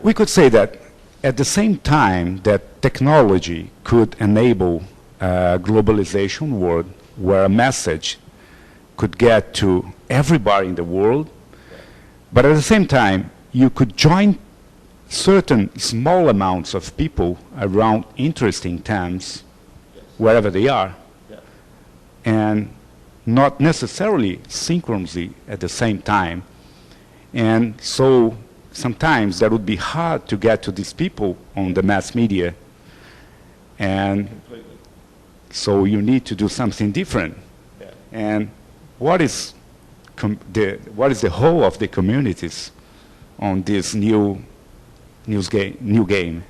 we could say that at the same time that technology could enable a globalization world where a message could get to everybody in the world, but at the same time you could join certain small amounts of people around interesting themes wherever they are, and not necessarily synchronously at the same time. And so sometimes that would be hard to get to these people on the mass media. And so you need to do something different. And what is the whole of the communities on this new game?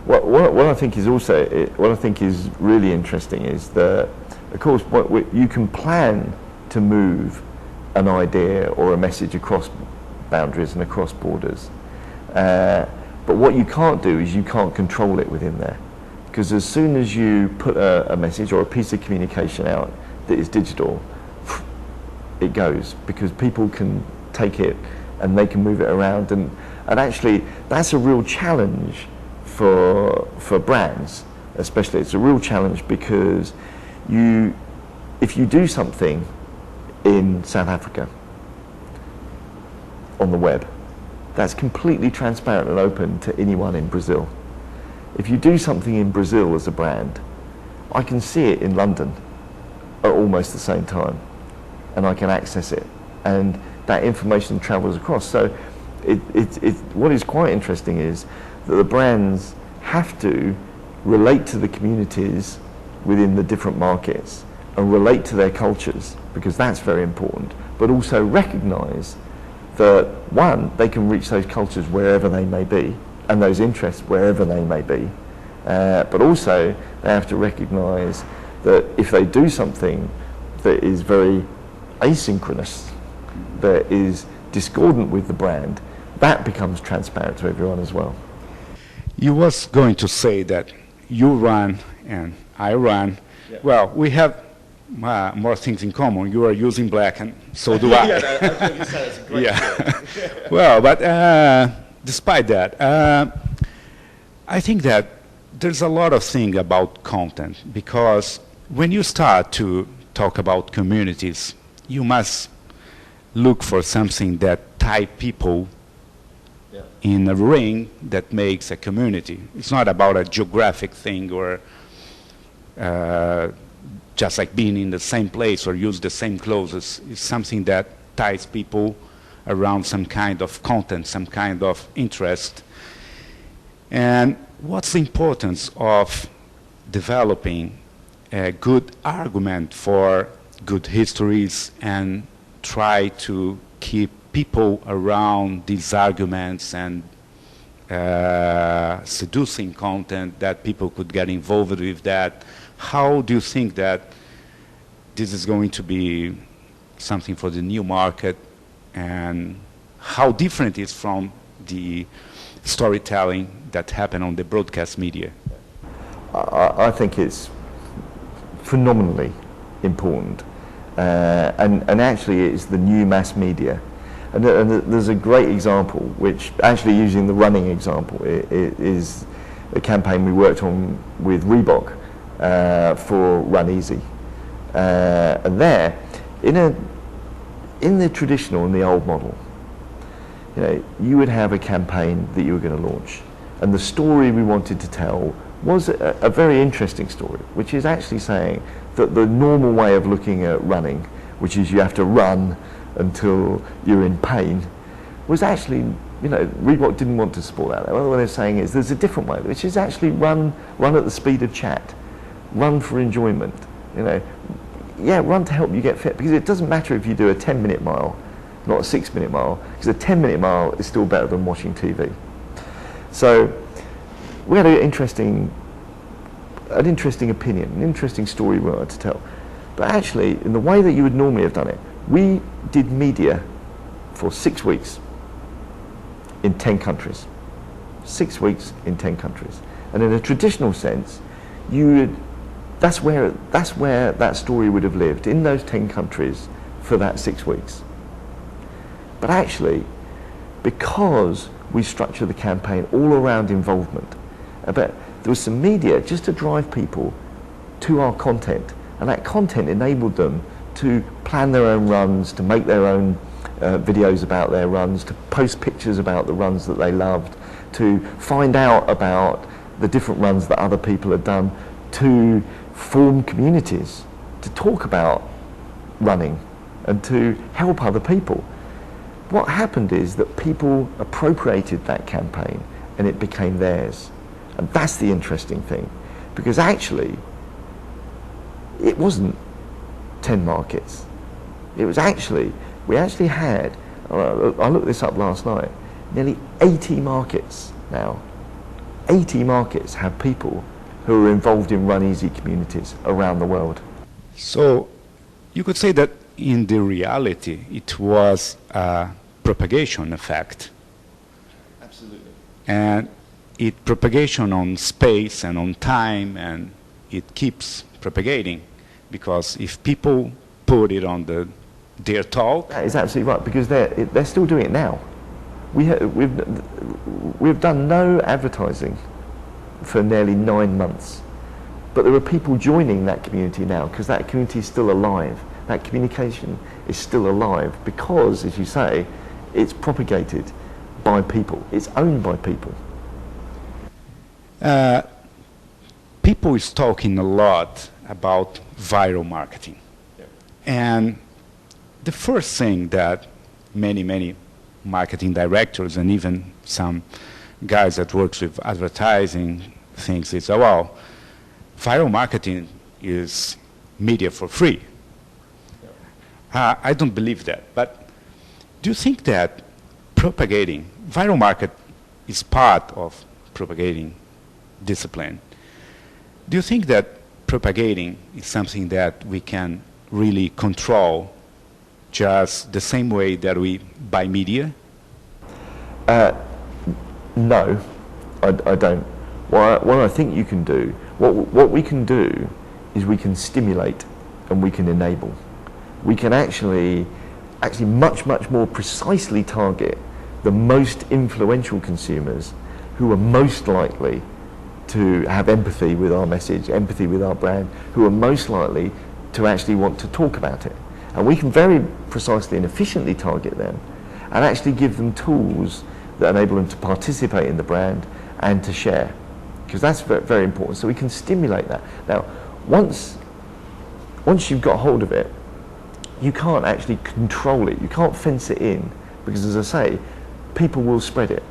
What I think is also, what I think is really interesting is that, of course, you can plan to move an idea or a message across boundaries and across borders. But what you can't do is you can't control it within there. Because as soon as you put a message or a piece of communication out that is digital, it goes, because people can take it and they can move it around. And actually, that's a real challenge for brands, especially. It's a real challenge because if you do something in South Africa on the web, that's completely transparent and open to anyone in Brazil. If you do something in Brazil as a brand, I can see it in London at almost the same time, and I can access it, and that information travels across. So what is quite interesting is that the brands have to relate to the communities within the different markets and relate to their cultures, because that's very important, but also recognize that, one, they can reach those cultures wherever they may be and those interests wherever they may be, but also they have to recognize that if they do something that is very asynchronous, that is discordant with the brand, that becomes transparent to everyone as well. You was going to say that you run and I run. Yeah. Well, we have more things in common. You are using black and so do I. Yeah, that's what you said. It's a great yeah. Well, but despite that, I think that there's a lot of things about content, because when you start to talk about communities, you must look for something that ties people in a ring that makes a community. It's not about a geographic thing or just like being in the same place or use the same clothes. It's something that ties people around some kind of content, some kind of interest. And what's the importance of developing a good argument for good histories and try to keep people around these arguments and seducing content that people could get involved with that? How do you think that this is going to be something for the new market, and how different it is from the storytelling that happened on the broadcast media? I think it's phenomenally important, and actually it's the new mass media. And there's a great example, which actually, using the running example, is a campaign we worked on with Reebok for Run Easy. And there, in the traditional and the old model, you would have a campaign that you were going to launch, and the story we wanted to tell was a very interesting story, which is actually saying that the normal way of looking at running, which is you have to run until you're in pain, was actually, Reebok didn't want to support that. What they're saying is there's a different way, which is actually run at the speed of chat, run for enjoyment, run to help you get fit, because it doesn't matter if you do a 10-minute mile, not a 6-minute mile, because a 10-minute mile is still better than watching TV. So we had an interesting opinion, an interesting story we wanted to tell. But actually, in the way that you would normally have done it, we did media for 6 weeks in 10 countries. 6 weeks in 10 countries. And in a traditional sense, that's where that story would have lived, in those 10 countries for that 6 weeks. But actually, because we structure the campaign all around involvement. But there was some media just to drive people to our content, and that content enabled them to plan their own runs, to make their own videos about their runs, to post pictures about the runs that they loved, to find out about the different runs that other people had done, to form communities, to talk about running and to help other people. What happened is that people appropriated that campaign and it became theirs. And that's the interesting thing, because actually it wasn't 10 markets. It was actually, we actually had, I looked this up last night, nearly 80 markets now. 80 markets have people who are involved in Run Easy communities around the world. So you could say that in the reality it was a propagation effect. Absolutely. And it propagation on space and on time, and it keeps propagating, because if people put it on their talk. That is absolutely right, because they're still doing it now. We've done no advertising for nearly 9 months, but there are people joining that community now because that community is still alive. That communication is still alive because, as you say, it's propagated by people. It's owned by people. People is talking a lot about viral marketing. Yeah. And the first thing that many marketing directors and even some guys that work with advertising thinks is, oh, well, viral marketing is media for free. Yeah. I don't believe that. But do you think that propagating, viral market is part of propagating discipline? Do you think that propagating is something that we can really control just the same way that we buy media? No, I don't. What I think you can do, what we can do is we can stimulate and we can enable. We can actually much more precisely target the most influential consumers who are most likely to have empathy with our message, empathy with our brand, who are most likely to actually want to talk about it. And we can very precisely and efficiently target them and actually give them tools that enable them to participate in the brand and to share, because that's very important. So we can stimulate that. Now, once you've got hold of it, you can't actually control it. You can't fence it in, because, as I say, people will spread it.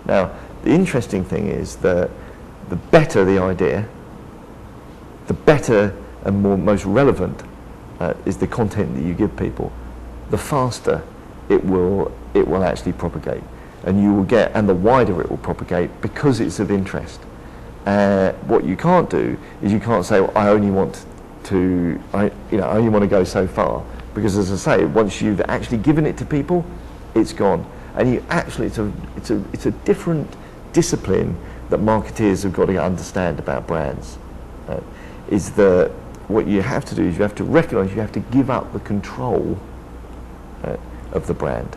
Now, the interesting thing is that the better the idea, the better and most relevant is the content that you give people, the faster it will actually propagate, and you will get, and the wider it will propagate because it's of interest. What you can't do is you can't say, well, I only want to go so far, because, as I say, once you've actually given it to people, it's gone. And you actually, it's a different discipline that marketeers have got to understand about brands. Is that what you have to do is you have to recognise you have to give up the control of the brand.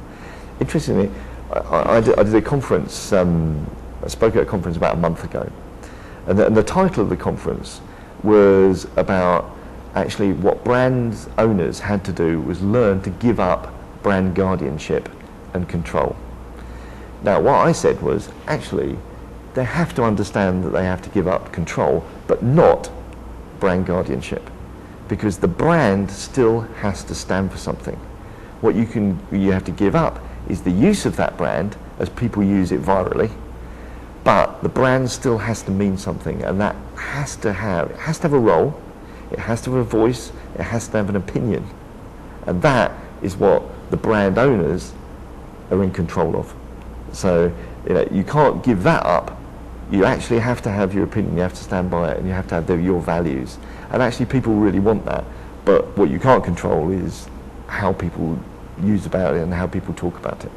Interestingly, I did a conference, I spoke at a conference about a month ago, and the title of the conference was about actually what brand owners had to do was learn to give up brand guardianship and control. Now, what I said was, actually, they have to understand that they have to give up control, but not brand guardianship, because the brand still has to stand for something. What you have to give up is the use of that brand as people use it virally, but the brand still has to mean something, and that has to have a role, it has to have a voice, it has to have an opinion, and that is what the brand owners are in control of. So you can't give that up. You actually have to have your opinion, you have to stand by it, and you have to have your values. And actually people really want that. But what you can't control is how people use about it and how people talk about it.